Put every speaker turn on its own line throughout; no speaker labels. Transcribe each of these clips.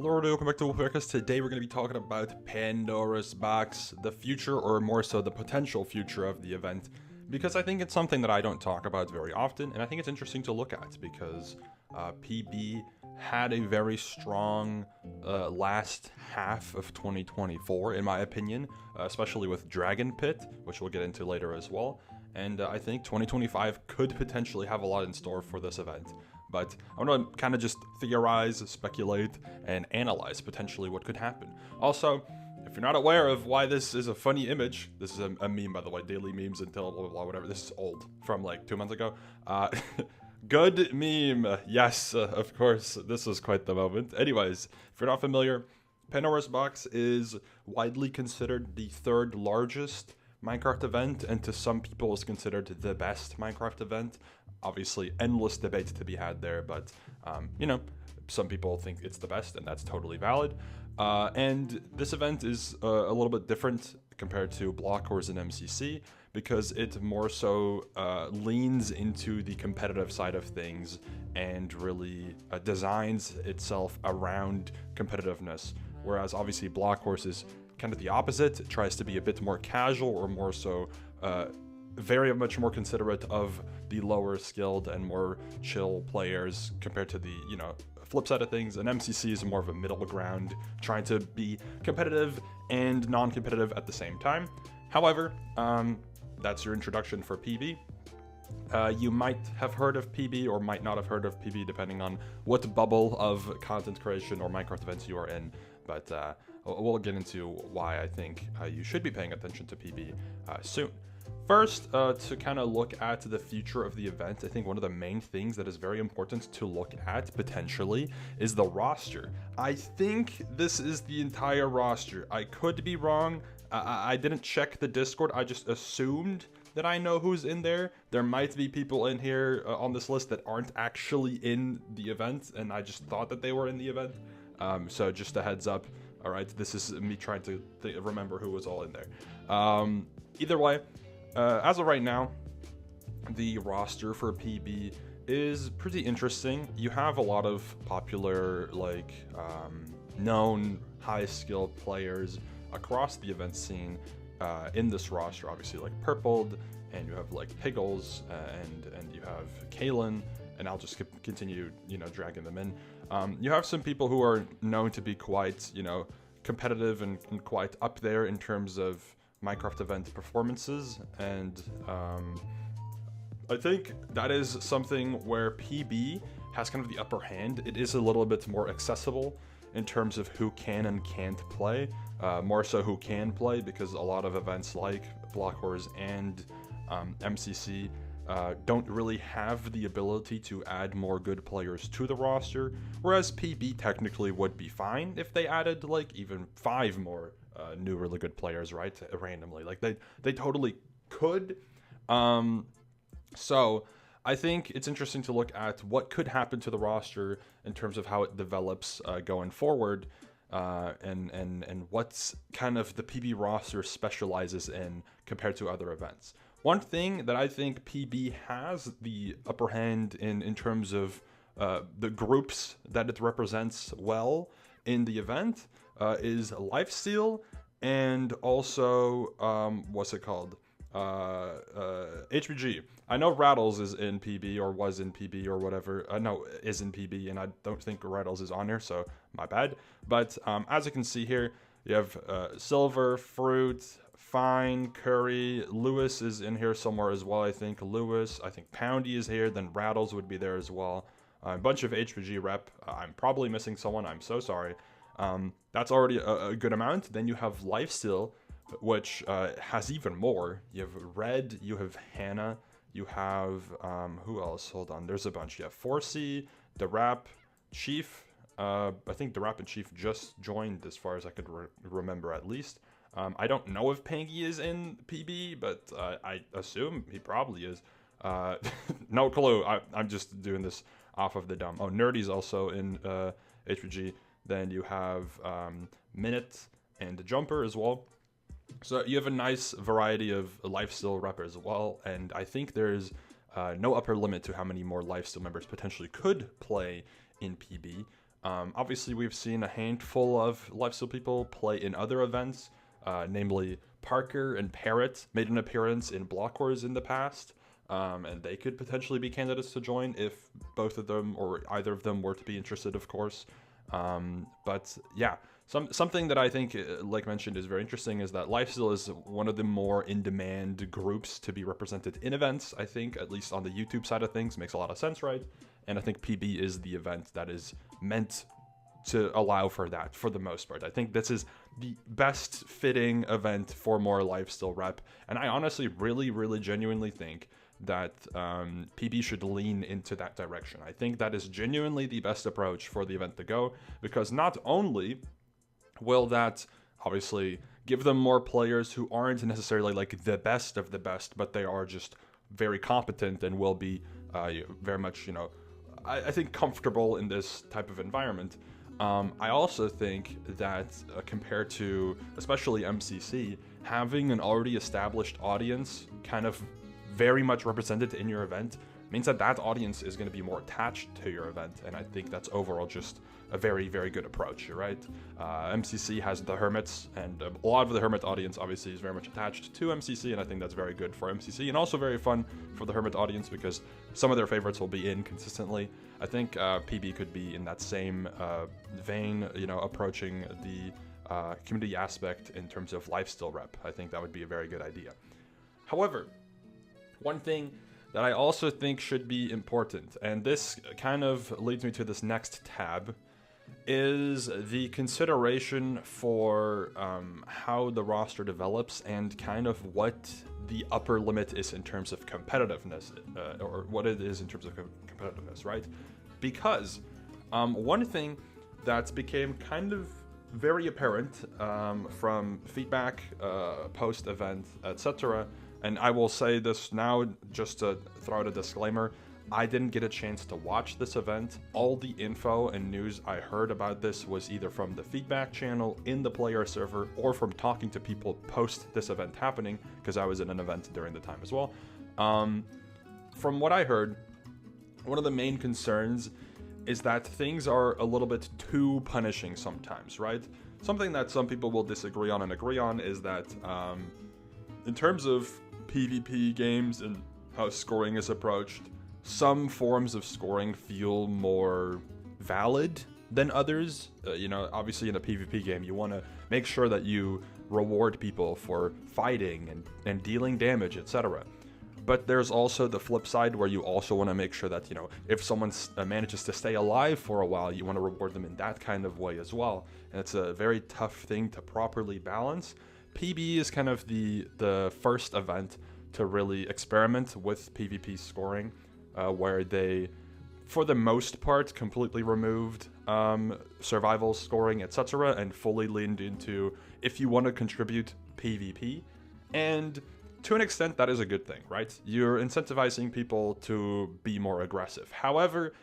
Hello everybody, welcome back to Wolfeei, because today we're going to be talking about Pandora's box, the future, or more so the potential future of the event, because I think it's something that I don't talk about very often, and I think it's interesting to look at, because PB had a very strong last half of 2024, in my opinion, especially with Dragon Pit, which we'll get into later as well, and I think 2025 could potentially have a lot in store for this event. But I want to kind of just theorize, speculate, and analyze potentially what could happen. Also, if you're not aware of why this is a funny image, this is a meme, by the way, daily memes until blah, blah, blah, whatever. This is old, from like 2 months ago. Good meme. Yes, of course, this was quite the moment. Anyways, if you're not familiar, Pandora's Box is widely considered the third largest Minecraft event, and to some people is considered the best Minecraft event. Obviously, endless debate to be had there, but, you know, some people think it's the best, and that's totally valid. And this event is a little bit different compared to Block Wars and MCC, because it more so leans into the competitive side of things and really designs itself around competitiveness, whereas obviously Block Wars is kind of the opposite. It tries to be a bit more casual, or more so very much more considerate of the lower skilled and more chill players compared to the, you know, flip side of things. And MCC is more of a middle ground, trying to be competitive and non-competitive at the same time. However, that's your introduction for PB. You might have heard of PB or might not have heard of PB, depending on what bubble of content creation or Minecraft events you are in. But we'll get into why I think you should be paying attention to PB soon. First, to kind of look at the future of the event, I think one of the main things that is very important to look at, potentially, is the roster. I think this is the entire roster. I could be wrong. I didn't check the Discord. I just assumed that I know who's in there. There might be people in here on this list that aren't actually in the event, and I just thought that they were in the event. So just a heads up. All right, this is me trying to remember who was all in there. Either way, as of right now, the roster for PB is pretty interesting. You have a lot of popular, like, known high-skilled players across the event scene in this roster. Obviously, like Purpled, and you have like Higgles, and you have Kalen, and I'll just continue, you know, dragging them in. You have some people who are known to be quite, you know, competitive and quite up there in terms of Minecraft event performances, and I think that is something where PB has kind of the upper hand. It is a little bit more accessible in terms of who can and can't play, more so who can play, because a lot of events like Block Wars and MCC don't really have the ability to add more good players to the roster, whereas PB technically would be fine if they added like even 5 more new really good players, right, randomly. Like they totally could. So I think it's interesting to look at what could happen to the roster in terms of how it develops going forward, and what's kind of the PB roster specializes in compared to other events. One thing that I think PB has the upper hand in terms of the groups that it represents well in the event is Lifesteal, and also what's it called? HBG. I know Rattles is in PB, or was in PB, or whatever. No, is in PB, and I don't think Rattles is on here, so my bad. But as you can see here, you have Silver, Fruit, Fine, Curry, Lewis is in here somewhere as well, I think. Lewis, I think Poundy is here, then Rattles would be there as well. A bunch of HBG rep. I'm probably missing someone, I'm so sorry. That's already a good amount. Then you have Lifesteal, which has even more. You have Red, you have Hannah, you have, who else? Hold on, there's a bunch. You have 4C, The Rap, Chief. I think The Rap and Chief just joined, as far as I could remember at least. I don't know if Pangy is in PB, but I assume he probably is. No clue. I'm just doing this off of the dome. Oh, Nerdy's also in HBG. Then you have Minute and Jumper as well. So you have a nice variety of Lifesteal rappers as well, and I think there's no upper limit to how many more Lifesteal members potentially could play in PB. Obviously, we've seen a handful of Lifesteal people play in other events, namely Parker and Parrot made an appearance in Block Wars in the past, and they could potentially be candidates to join if both of them or either of them were to be interested, of course. But yeah, something that I think, like mentioned, is very interesting is that Lifesteal is one of the more in-demand groups to be represented in events. I think, at least on the YouTube side of things, makes a lot of sense, right? And I think PB is the event that is meant to allow for that for the most part. I think this is the best fitting event for more Lifesteal rep. And I honestly really genuinely think that PB should lean into that direction. I think that is genuinely the best approach for the event to go, because not only will that obviously give them more players who aren't necessarily like the best of the best, but they are just very competent and will be very much, I think comfortable in this type of environment. I also think that compared to especially MCC, having an already established audience kind of very much represented in your event means that that audience is going to be more attached to your event, and I think that's overall just a very good approach, right? MCC has the Hermits, and a lot of the Hermit audience obviously is very much attached to MCC, and I think that's very good for MCC, and also very fun for the Hermit audience because some of their favorites will be in consistently. I think PB could be in that same vein, approaching the community aspect in terms of Lifesteal rep. I think that would be a very good idea. However, one thing that I also think should be important, and this kind of leads me to this next tab, is the consideration for how the roster develops and kind of what the upper limit is in terms of competitiveness, or what it is in terms of competitiveness, right? Because one thing that became kind of very apparent from feedback, post-event, etc., and I will say this now just to throw out a disclaimer, I didn't get a chance to watch this event. All the info and news I heard about this was either from the feedback channel in the player server or from talking to people post this event happening, because I was in an event during the time as well. From what I heard, one of the main concerns is that things are a little bit too punishing sometimes, right? Something that some people will disagree on and agree on is that in terms of PvP games and how scoring is approached, some forms of scoring feel more valid than others. Obviously in a PvP game, you want to make sure that you reward people for fighting and dealing damage, etc. But there's also the flip side where you also want to make sure that, if someone manages to stay alive for a while, you want to reward them in that kind of way as well. And it's a very tough thing to properly balance. PB is kind of the first event to really experiment with PvP scoring, where they, for the most part, completely removed survival scoring, etc., and fully leaned into if you want to contribute PvP. And to an extent, that is a good thing, right? You're incentivizing people to be more aggressive. However,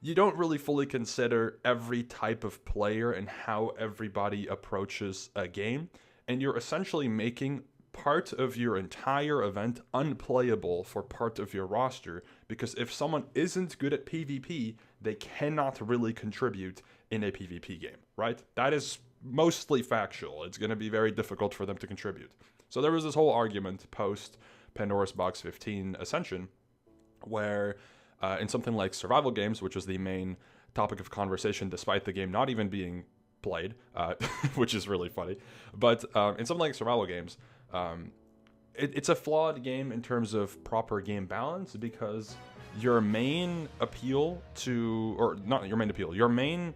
you don't really fully consider every type of player and how everybody approaches a game. And you're essentially making part of your entire event unplayable for part of your roster, because if someone isn't good at PvP, they cannot really contribute in a PvP game, right? That is mostly factual. It's going to be very difficult for them to contribute. So there was this whole argument post Pandoras Box 15 Ascension, where in something like survival games, which was the main topic of conversation despite the game not even being played, which is really funny, but in something like survival games, it's a flawed game in terms of proper game balance, because your main appeal to, or not your main appeal, your main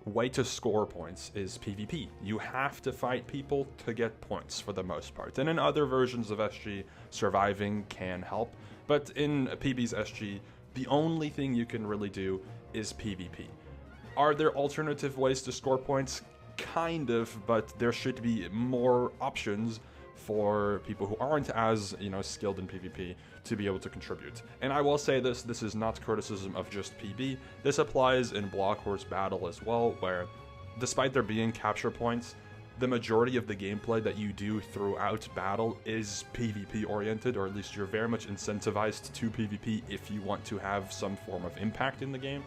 way to score points is PvP. You have to fight people to get points for the most part. And in other versions of SG, surviving can help. But in PB's SG, the only thing you can really do is PvP. Are there alternative ways to score points? Kind of, but there should be more options for people who aren't as, skilled in PvP to be able to contribute. And I will say this is not criticism of just PB. This applies in Block Wars Battle as well, where despite there being capture points, the majority of the gameplay that you do throughout battle is PvP oriented, or at least you're very much incentivized to PvP if you want to have some form of impact in the game,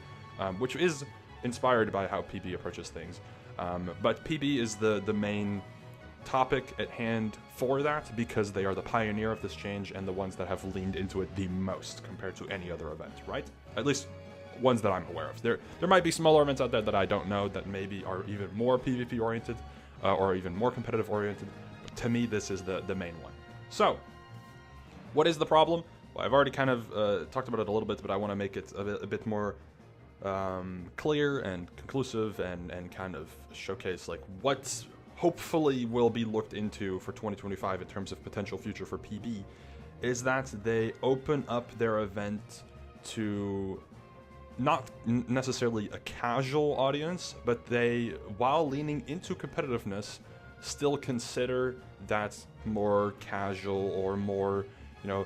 which is inspired by how PB approaches things. But PB is the main topic at hand for that, because they are the pioneer of this change and the ones that have leaned into it the most compared to any other event, right? At least ones that I'm aware of. There might be smaller events out there that I don't know that maybe are even more PvP oriented or even more competitive oriented. But to me, this is the main one. So, what is the problem? Well, I've already kind of talked about it a little bit, but I want to make it a bit more clear and conclusive and kind of showcase like what's hopefully will be looked into for 2025 in terms of potential future for PB, is that they open up their event to not necessarily a casual audience, but they, while leaning into competitiveness, still consider that more casual or more, you know,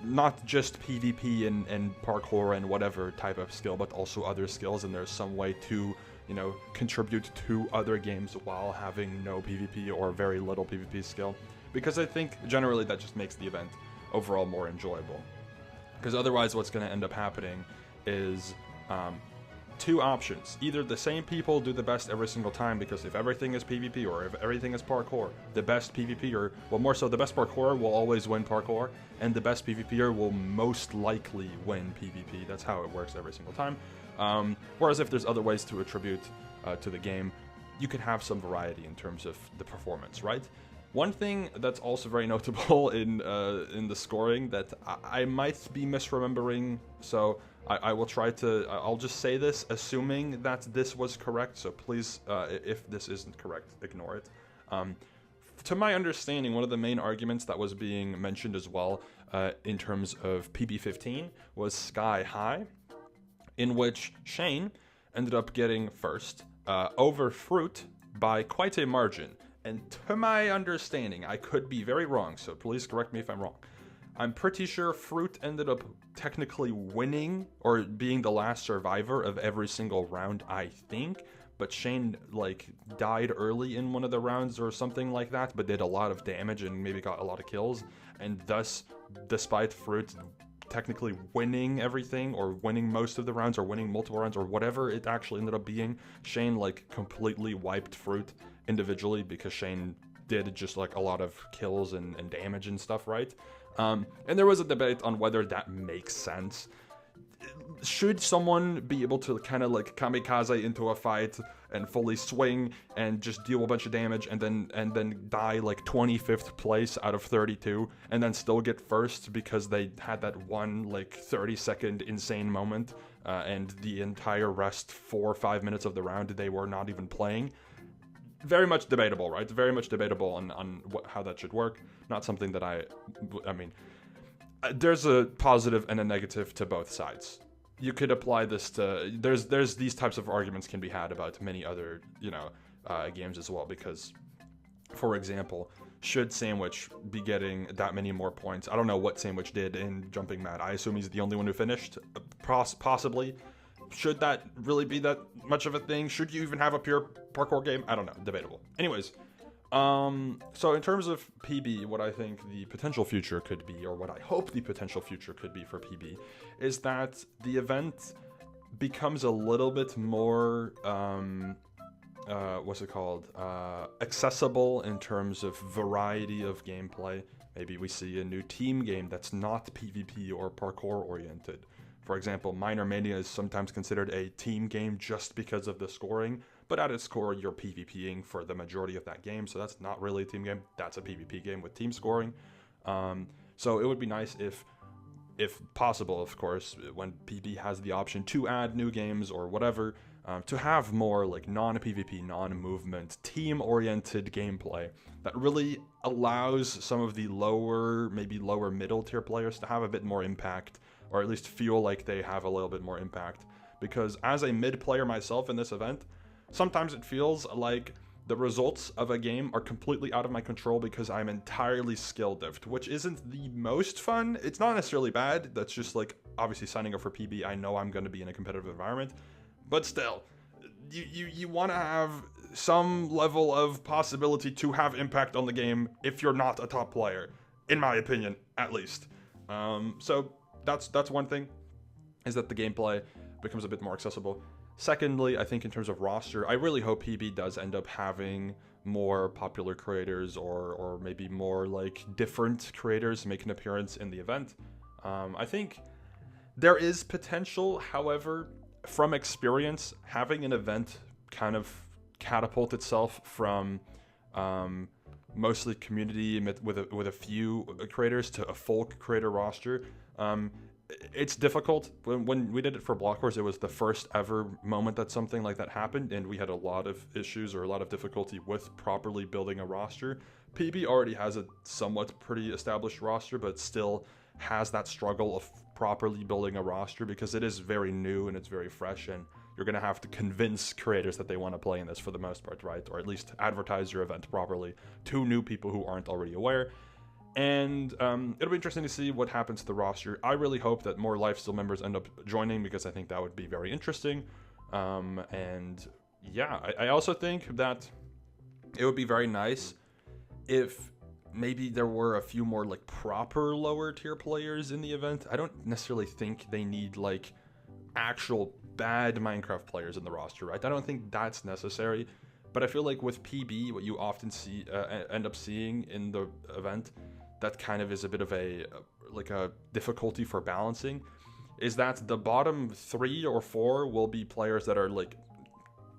not just PvP and parkour and whatever type of skill, but also other skills, and there's some way to, you know, contribute to other games while having no PvP or very little PvP skill. Because I think generally that just makes the event overall more enjoyable. Because otherwise what's going to end up happening is two options. Either the same people do the best every single time, because if everything is PvP or if everything is parkour, the best PvPer, well, more so the best parkour will always win parkour, and the best PvPer will most likely win PvP. That's how it works every single time. Whereas if there's other ways to attribute to the game, you could have some variety in terms of the performance, right? One thing that's also very notable in the scoring that I might be misremembering, so I will try to, I'll just say this assuming that this was correct, so please, if this isn't correct, ignore it. To my understanding, one of the main arguments that was being mentioned as well in terms of PB15 was Sky High, in which Shane ended up getting first over Fruit by quite a margin. And to my understanding, I could be very wrong, so please correct me if I'm wrong. I'm pretty sure Fruit ended up technically winning or being the last survivor of every single round, I think. But Shane, like, died early in one of the rounds or something like that, but did a lot of damage and maybe got a lot of kills. And thus, despite Fruit technically winning everything or winning most of the rounds or winning multiple rounds or whatever it actually ended up being, Shane like completely wiped Fruit individually because Shane did just like a lot of kills and damage and stuff, right? And there was a debate on whether that makes sense. Should someone be able to kind of like kamikaze into a fight and fully swing and just deal a bunch of damage and then die like 25th place out of 32 and then still get first because they had that one like 30-second insane moment and the entire rest 4 or 5 minutes of the round they were not even playing? Very much debatable, right? Very much debatable on how that should work. Not something that I mean, there's a positive and a negative to both sides. You could apply this to, there's these types of arguments can be had about many other, you know, games as well, because, for example, should Sandwich be getting that many more points? I don't know what Sandwich did in Jumping Mad. I assume he's the only one who finished, possibly. Should that really be that much of a thing? Should you even have a pure parkour game? I don't know, debatable. Anyways, so in terms of PB, what I think the potential future could be, or what I hope the potential future could be for PB, is that the event becomes a little bit more, accessible in terms of variety of gameplay. Maybe we see a new team game that's not PvP or parkour oriented. For example, Minor Mania is sometimes considered a team game just because of the scoring, but at its core, you're PvPing for the majority of that game, so that's not really a team game. That's a PvP game with team scoring. So it would be nice if possible, of course, when PB has the option to add new games or whatever, to have more like non-PvP, non-movement, team-oriented gameplay that really allows some of the lower, maybe lower middle tier players to have a bit more impact, or at least feel like they have a little bit more impact. Because as a mid player myself in this event, sometimes it feels like the results of a game are completely out of my control because I'm entirely skill diffed, which isn't the most fun. It's not necessarily bad. That's just like, obviously signing up for PB, I know I'm going to be in a competitive environment. But still, you want to have some level of possibility to have impact on the game if you're not a top player, in my opinion, at least. So that's one thing, is that the gameplay becomes a bit more accessible. Secondly, I think in terms of roster, I really hope PB does end up having more popular creators or maybe more like different creators make an appearance in the event. I think there is potential, however, from experience, having an event kind of catapult itself from mostly community with a few creators to a full creator roster. It's difficult. When we did it for Block Wars, it was the first ever moment that something like that happened, and we had a lot of issues or a lot of difficulty with properly building a roster. PB already has a somewhat pretty established roster, but still has that struggle of properly building a roster because it is very new and it's very fresh, and you're going to have to convince creators that they want to play in this for the most part, right? Or at least advertise your event properly to new people who aren't already aware. And it'll be interesting to see what happens to the roster. I really hope that more Lifesteal members end up joining because I think that would be very interesting. And yeah, I also think that it would be very nice if maybe there were a few more like proper lower tier players in the event. I don't necessarily think they need like actual bad Minecraft players in the roster, right? I don't think that's necessary. But I feel like with PB, what you often see end up seeing in the event, that kind of is a bit of a difficulty for balancing, is that the bottom 3 or 4 will be players that are like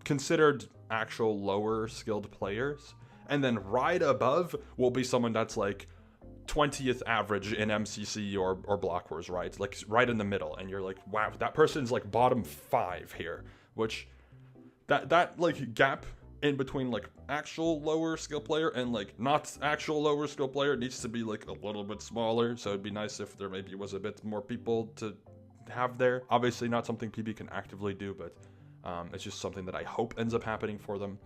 considered actual lower skilled players, and then right above will be someone that's like 20th average in MCC or Block Wars, right? Like right in the middle, and you're like, wow, that person's like bottom 5 here, which that like gap in between like actual lower skill player and like not actual lower skill player needs to be like a little bit smaller. So it'd be nice if there maybe was a bit more people to have there. Obviously not something PB can actively do, but it's just something that I hope ends up happening for them.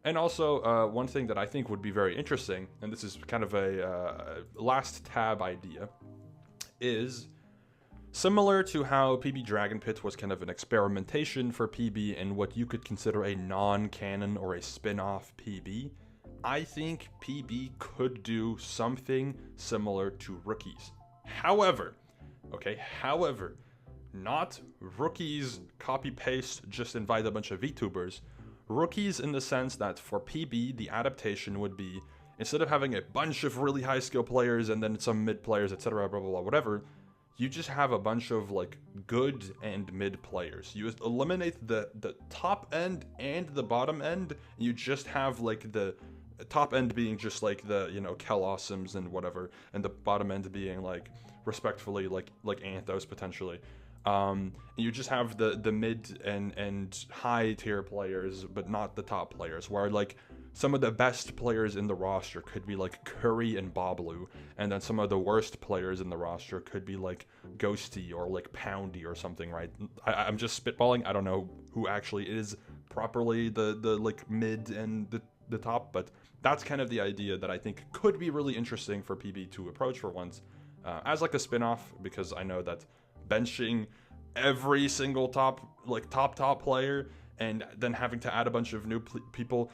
And also one thing that I think would be very interesting, and this is kind of a last tab idea, is similar to how PB Dragon Pit was kind of an experimentation for PB and what you could consider a non-canon or a spin-off PB, I think PB could do something similar to Rookies. However, not Rookies copy-paste, just invite a bunch of VTubers. Rookies in the sense that for PB, the adaptation would be, instead of having a bunch of really high skill players and then some mid players, etc., blah, blah, blah, whatever, you just have a bunch of like good and mid players. You eliminate the top end and the bottom end. You just have like the top end being just like the, you know, Kel Awesomes and whatever, and the bottom end being like respectfully like Anthos potentially. You just have the mid and high tier players, but not the top players, where like some of the best players in the roster could be like Curry and Boblu, and then some of the worst players in the roster could be like Ghosty or like Poundy or something, right? I'm just spitballing. I don't know who actually is properly the like mid and the top, but that's kind of the idea that I think could be really interesting for PB to approach for once, as like a spin-off, because I know that benching every single top player and then having to add a bunch of new people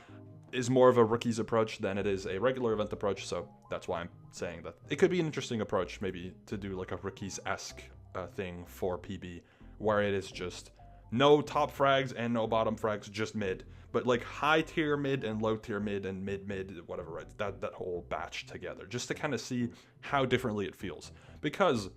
is more of a Rookies approach than it is a regular event approach. So that's why I'm saying that it could be an interesting approach, maybe to do like a Rookies-esque thing for PB, where it is just no top frags and no bottom frags, just mid, but like high tier mid and low tier mid and mid whatever, right? That whole batch together, just to kind of see how differently it feels. Because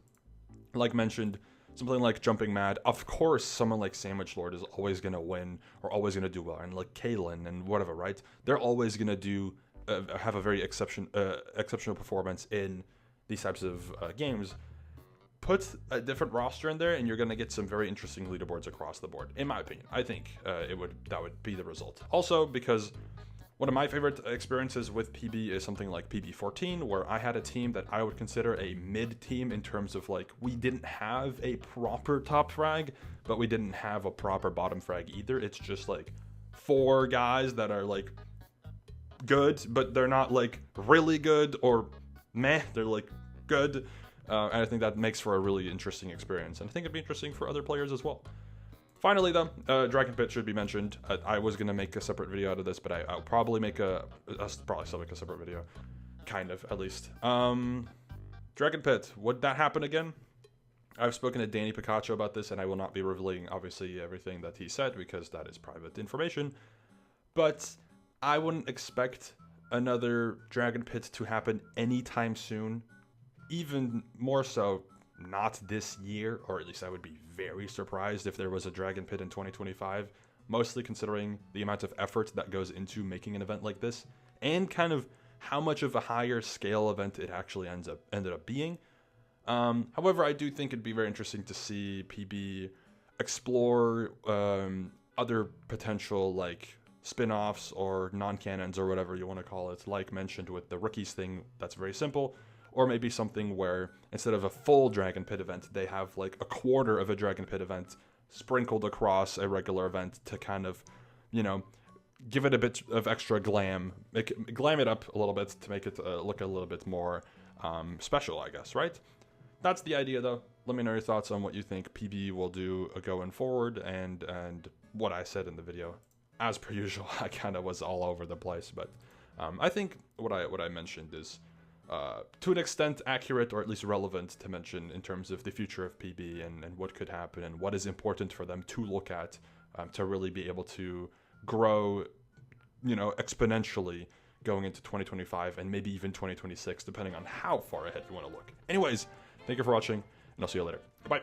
like mentioned, something like Jumping Mad, of course someone like Sandwich Lord is always going to win or always going to do well, and like Kaylin and whatever, right? They're always going to do have a very exceptional performance in these types of games. Put a different roster in there and you're going to get some very interesting leaderboards across the board, in my opinion. I think that would be the result. Also, because one of my favorite experiences with PB is something like PB14, where I had a team that I would consider a mid team in terms of like, we didn't have a proper top frag, but we didn't have a proper bottom frag either. It's just like 4 guys that are like good, but they're not like really good or meh, they're like good. And I think that makes for a really interesting experience. And I think it'd be interesting for other players as well. Finally, though, Dragon Pit should be mentioned. I was going to make a separate video out of this, but I'll probably still make a separate video. Kind of, at least. Dragon Pit, would that happen again? I've spoken to Danny Picacho about this, and I will not be revealing, obviously, everything that he said because that is private information. But I wouldn't expect another Dragon Pit to happen anytime soon. Even more so, not this year, or at least I would be very surprised if there was a Dragon Pit in 2025, mostly considering the amount of effort that goes into making an event like this, and kind of how much of a higher scale event it actually ended up being. However, I do think it'd be very interesting to see PB explore other potential like spin-offs or non-canons or whatever you want to call it, like mentioned with the rookies thing. That's very simple. Or maybe something where instead of a full Dragon Pit event, they have like a quarter of a Dragon Pit event sprinkled across a regular event to kind of, you know, give it a bit of extra glam, glam it up a little bit to make it look a little bit more special, I guess, right? That's the idea, though. Let me know your thoughts on what you think PB will do going forward, and what I said in the video. As per usual, I kind of was all over the place, but I think what I mentioned is to an extent accurate, or at least relevant to mention in terms of the future of PB and what could happen and what is important for them to look at to really be able to grow, you know, exponentially going into 2025 and maybe even 2026, depending on how far ahead you want to look. Anyways, thank you for watching, and I'll see you later. Goodbye.